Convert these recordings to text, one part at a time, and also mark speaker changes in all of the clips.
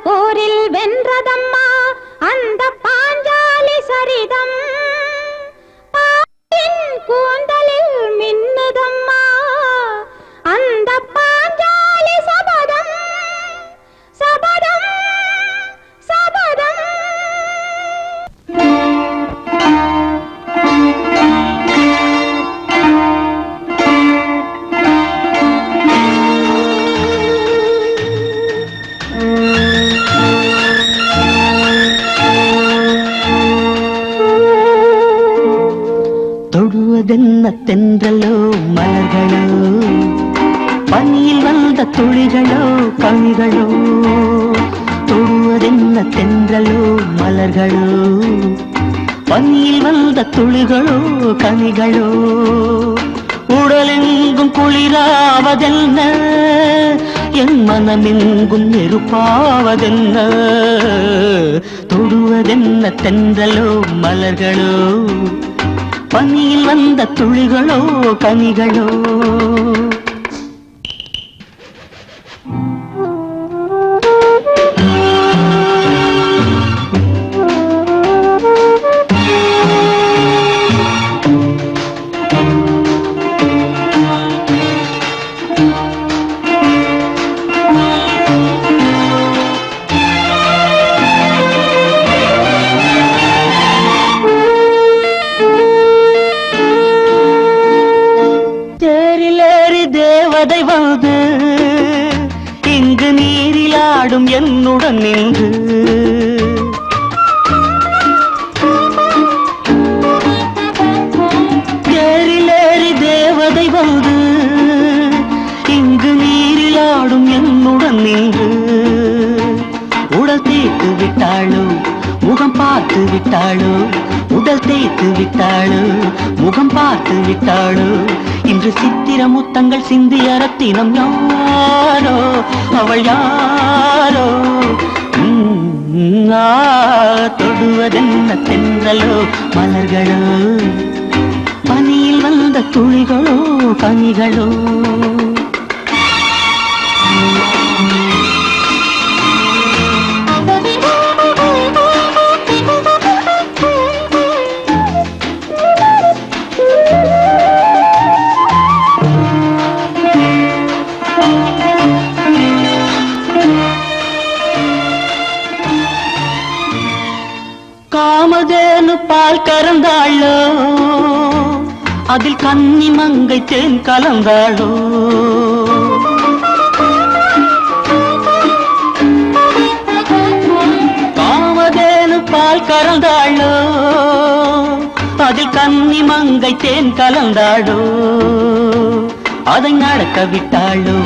Speaker 1: போரில் வென்றதம்மா அந்த பாஞ்சாலி சரிதம் கூந்தலில் மின்னுதம்மா அந்த பாஞ்சாலி சபதம் சபதம் சபதம்.
Speaker 2: தொடுவதென்ன தென்றலோ மலர்களோ பனியில் வந்த துளிகளோ கனிகளோ. தொடுவதென்ன தென்றலோ மலர்களோ பனியில் வந்த துளிகளோ கனிகளோ. உடலெங்கும் குளிராவதென்ன என் மனமெங்கும் நெருப்பாவதென்ன. தொடுவதென்ன தென்றலோ மலர்களோ பனியில் வந்த துளிகளோ கனிகளோ. தேவதை வந்து இங்கு நீரிலாடும் என்னுடன் நின்று. ஏறிலேறி தேவதை வந்து இங்கு நீரிலாடும் என்னுடன் நின்று. உடல் தேய்த்து விட்டாளோ முகம் பார்த்து விட்டாளோ. உடல் தேய்த்து விட்டாளோ முகம் பார்த்து விட்டாளோ. இன்று சித்திர முத்தங்கள் சிந்திய ரத்தினம் யாரோ அவள் யாரோ. தொடுவதென்ன தென்றலோ மலர்களோ பனியில் வந்த துளிகளோ கனிகளோ. காமதேனு பால் கறந்தாளோ அதில் கன்னி மங்கை தேன் கலந்தாளோ. காமதேனு பால் கறந்தாளோ அதில் கன்னி மங்கை தேன் கலந்தாளோ. அதை நடக்க விட்டாளோ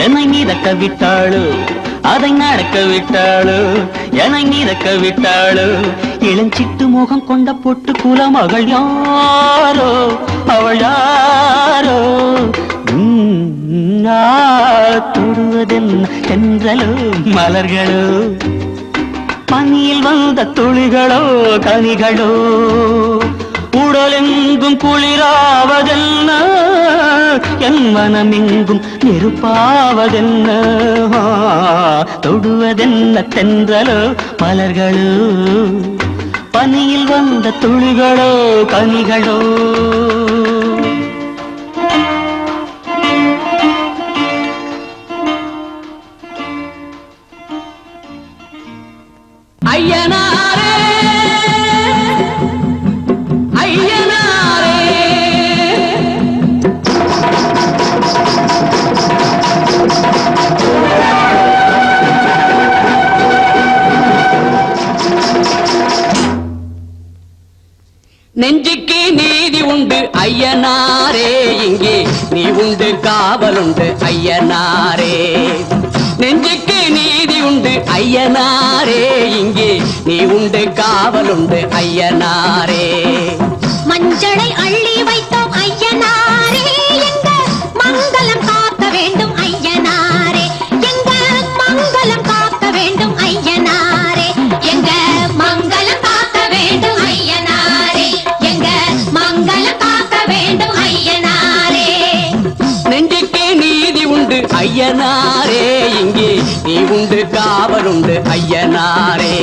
Speaker 2: என்னை மிதக்க விட்டாளோ. அதை நடக்க விட்டாளோ என்னை மிதக்க விட்டாளோ. இளஞ்சிட்டு முகம் கொண்ட பொட்டு குலமகள் யாரோ அவள் யாரோ. தொடுவதென்ன தென்றலோ மலர்களோ பனியில் வந்த துளிகளோ கனிகளோ. உடலெங்கும் குளிராவதென்ன என் மனமெங்கும் நெருப்பாவதென்ன. தொடுவதென்ன தென்றலோ மலர்களோ பனியில் வந்த துளிகளோ கனிகளோ.
Speaker 3: ஐயனாரே ஐயனாரே நெஞ்சுக்கு நீதி உண்டு ஐயனாரே இங்கே நீ உண்டு காவலுண்டு ஐயனாரே. நெஞ்சுக்கு நீதி உண்டு ஐயனாரே இங்கே நீ உண்டு காவலுண்டு ஐயனாரே.
Speaker 1: மஞ்சளை அள்ளி வைத்தோம் ஐயனாரே எங்க மங்களம் காக்க வேண்டும் ஐயனாரே. எங்க மங்களம் காக்க வேண்டும் ஐயனாரே. எங்க மங்களம் காக்க வேண்டும் ஐயனாரே. எங்க மங்களம் காக்க வேண்டும் ஐயனாரே.
Speaker 3: நெஞ்சுக்கு நீதி உண்டு ஐய ஐயனாரே இங்கே நீ உண்டு காவலுண்டு ஐயனாரே.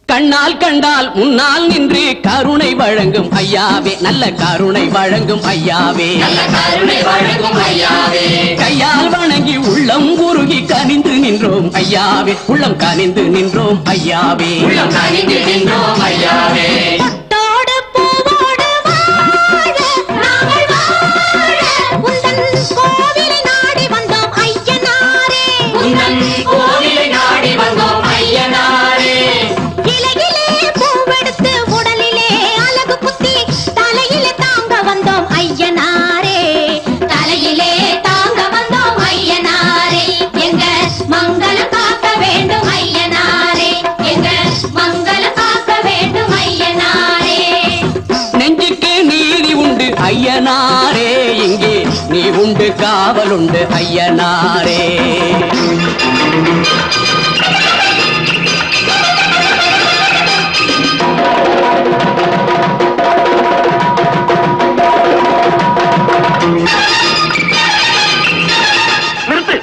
Speaker 3: கண்ணால் கண்டால் முன்னால் நின்று கருணை வழங்கும் ஐயாவே, நல்ல கருணை வழங்கும் ஐயாவே,
Speaker 4: நல்ல கருணை வழங்கும் ஐயாவே.
Speaker 3: கையால் வணங்கி உள்ளம் உருகி கனிந்து நின்றோம் ஐயாவே, உள்ளம் கனிந்து நின்றோம் ஐயாவே,
Speaker 4: உள்ளம் கனிந்து நின்றோம் ஐயாவே.
Speaker 1: தொட்டோடு பூவோடு வாழ நாங்கள் வாழ உந்தன் கோவிலை நாடி வந்தோம் ஐயனாரே.
Speaker 4: உந்தன் கோவிலை நாடி வந்தோம் ஐயனாரே.
Speaker 1: இலையிலே பூவெடுத்து உடலிலே அழகு குத்தி தலையிலே தாங்க வந்தோம் ஐயனாரே. தலையிலே தாங்க வந்தோம் ஐயனாரே. எங்க மங்களம் காக்க வேண்டும் ஐயனாரே. எங்க மங்களம் காக்க வேண்டும் ஐயனாரே.
Speaker 3: நெஞ்சுக்கு நீதி உண்டு ஐயனாரே இங்கே நீ உண்டு காவலுண்டு ஐயனாரே.
Speaker 5: நிறுத்து.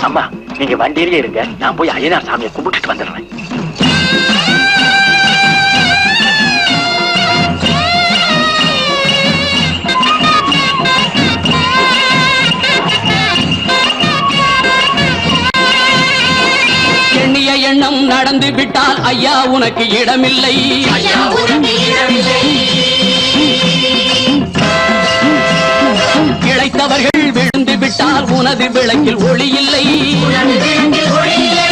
Speaker 5: அம்மா நீங்க வண்டியிலே இருங்க, நான் போய் ஐயனார் சாமியை கும்பிட்டுட்டு வந்துடுறேன்.
Speaker 3: எண்ணிய எண்ணம் நடந்து விட்டால் ஐயா உனக்கு இடமில்லை,
Speaker 4: ஐயா உனக்கு இடமில்லை.
Speaker 3: இளைத்தவர்கள் விழுந்து விட்டால் உனது விளக்கில் ஒளி இல்லை.
Speaker 4: உனது விளக்கில் ஒளி இல்லை.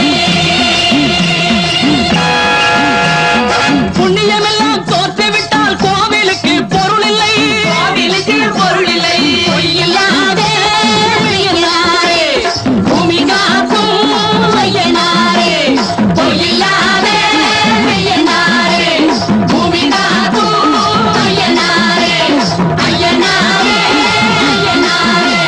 Speaker 3: புண்ணியமெல்லாம் தோற்று விட்டால் கோவிலுக்கு பொருள் இல்லை,
Speaker 4: கோவிலுக்கு பொருள் இல்லை.
Speaker 3: பொய்யில்லாத ஐயனாரே, பூமி காக்கும் ஐயனாரே, பொய்யில்லாத ஐயனாரே, பூமி காக்கும் ஐயனாரே, ஐயனாரே, ஐயனாரே,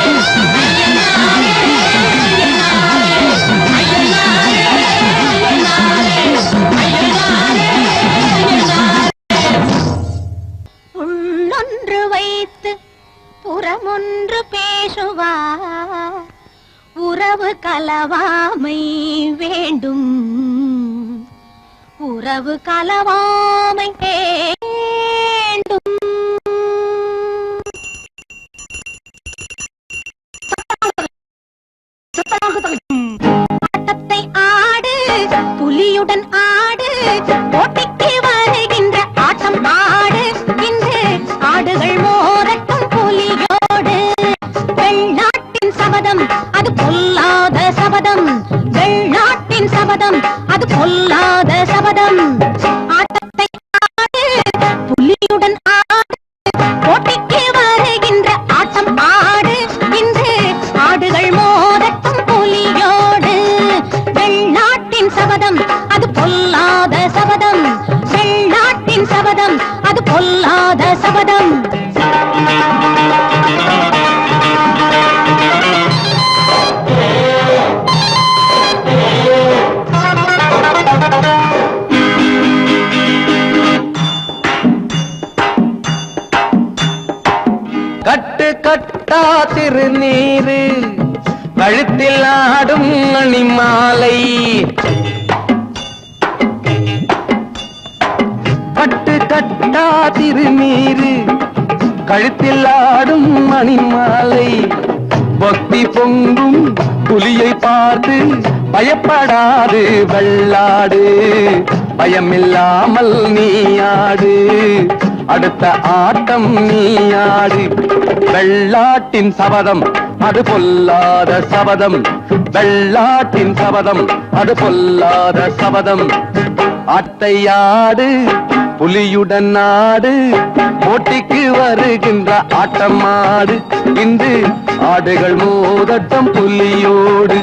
Speaker 1: உள்ளொன்று வைத்து புறமொன்று பேசுவார், உறவு கலவாமை வேண்டும், உறவு கலவாமை வேண்டும். ஆட்டத்தை ஆடு புலியுடன் ஆடு, போட்டிக்கு வருகின்ற ஆட்டம் ஆடு, இன்று ஆடுகள் மோதட்டும் புலியோடு. வெள்நாட்டின் சபதம் அது பொல்லாத சபதம், வெள்நாட்டின் சபதம் அது பொல்லாத சபதம். ஆட்டத்தை ஆடு புலியுடன் ஆடு, போட்டிக்கு வருகின்ற ஆட்டம் ஆடு, இன்று ஆடுகள் மோதட்டும் புலியோடு. வெள்நாட்டின் சபதம் அது பொல்லாத சபதம், வெள்நாட்டின் சபதம் அது பொல்லாத சபதம்.
Speaker 3: கட்டு கட்டா திருநீரு கழுத்தில் ஆடும் மணிமாலை, கட்டு கட்டா திருநீரு கழுத்தில் ஆடும் மணிமாலை, பக்தி பொங்கும் புலியை பார்த்து பயப்படாது வெள்ளாடு, பயமில்லாமல் நீயாடு, அடுத்த ஆட்டம் நீயாடு. வெள்ளாட்டின் சபதம் அது பொல்லாத சபதம், வெள்ளாட்டின் சபதம் அது பொல்லாத சபதம். ஆட்டையாடு
Speaker 6: புலியுடன் நாடு போட்டிக்கு வருகின்ற ஆட்டம் ஆடு இன்று ஆடுகள் மோதட்டம் புலியோடு.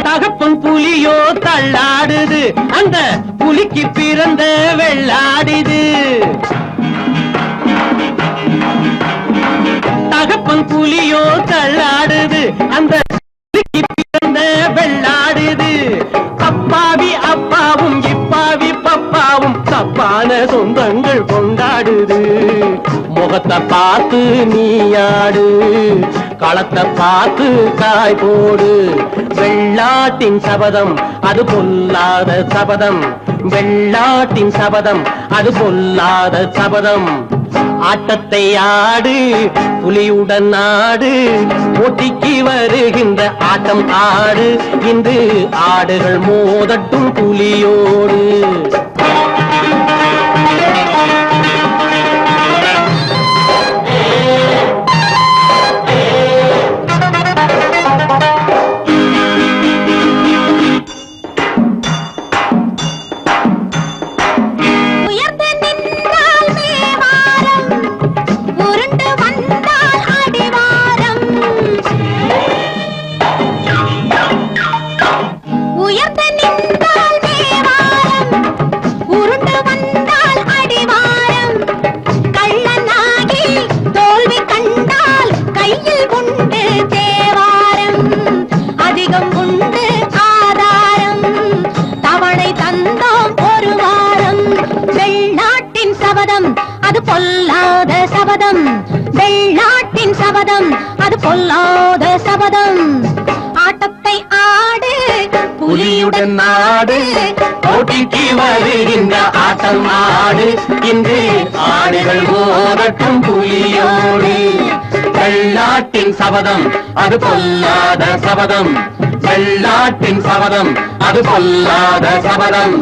Speaker 2: தகப்பன் புலியோ தள்ளாடுது, அந்த புலிக்கு பிறந்த வெள்ளாடுது. தகப்பன் புலியோ தள்ளாடுது, அந்த புலிக்கு பிறந்த வெள்ளாடுது. அப்பாவி அப்பாவும் இப்பாவி பப்பாவும் தப்பான சொந்தங்கள் கொண்டாடுது. முகத்தை பார்த்து நீயாடு, களத்தை பார்த்து காய் போடு. வெள்ளாட்டின் சபதம் அது பொல்லாத சபதம், வெள்ளாட்டின் சபதம் அது பொல்லாத சபதம். ஆட்டத்தை ஆடு புலியுடன் ஆடு, போட்டிக்கு வருகின்ற ஆட்டம் ஆடு இன்று ஆடுகள் மோதட்டும் புலியோடு.
Speaker 1: உயர்ந்து நின்றால் மேவாரம், உருண்டு வந்தால் அடிவாரம். உயர்ந்து நின்றால் மேவாரம், உருண்டு வந்தால் அடிவாரம். கள்ளனாகி தோல்வி கண்டால் கையில் உண்டு தேவாரம். அதிகம் உண்டு ஆதாரம், தவணை தந்தோம் ஒரு வாரம். வெள்ளாட்டின் சபதம் அது பொல்லாத சபதம், வெள்ளாட்டின் சபதம் அது பொல்லாத சபதம். ஆட்டத்தை ஆடு
Speaker 2: புலியுடன் நாடு, போட்டிக்கு வருகின்ற ஆட்டம் ஆடு இன்று ஆடுகள் மோதட்டும் புலியோடு. வெள்ளாட்டின் சபதம் அது பொல்லாத சபதம், வெள்ளாட்டின் சபதம் அது பொல்லாத சபதம்.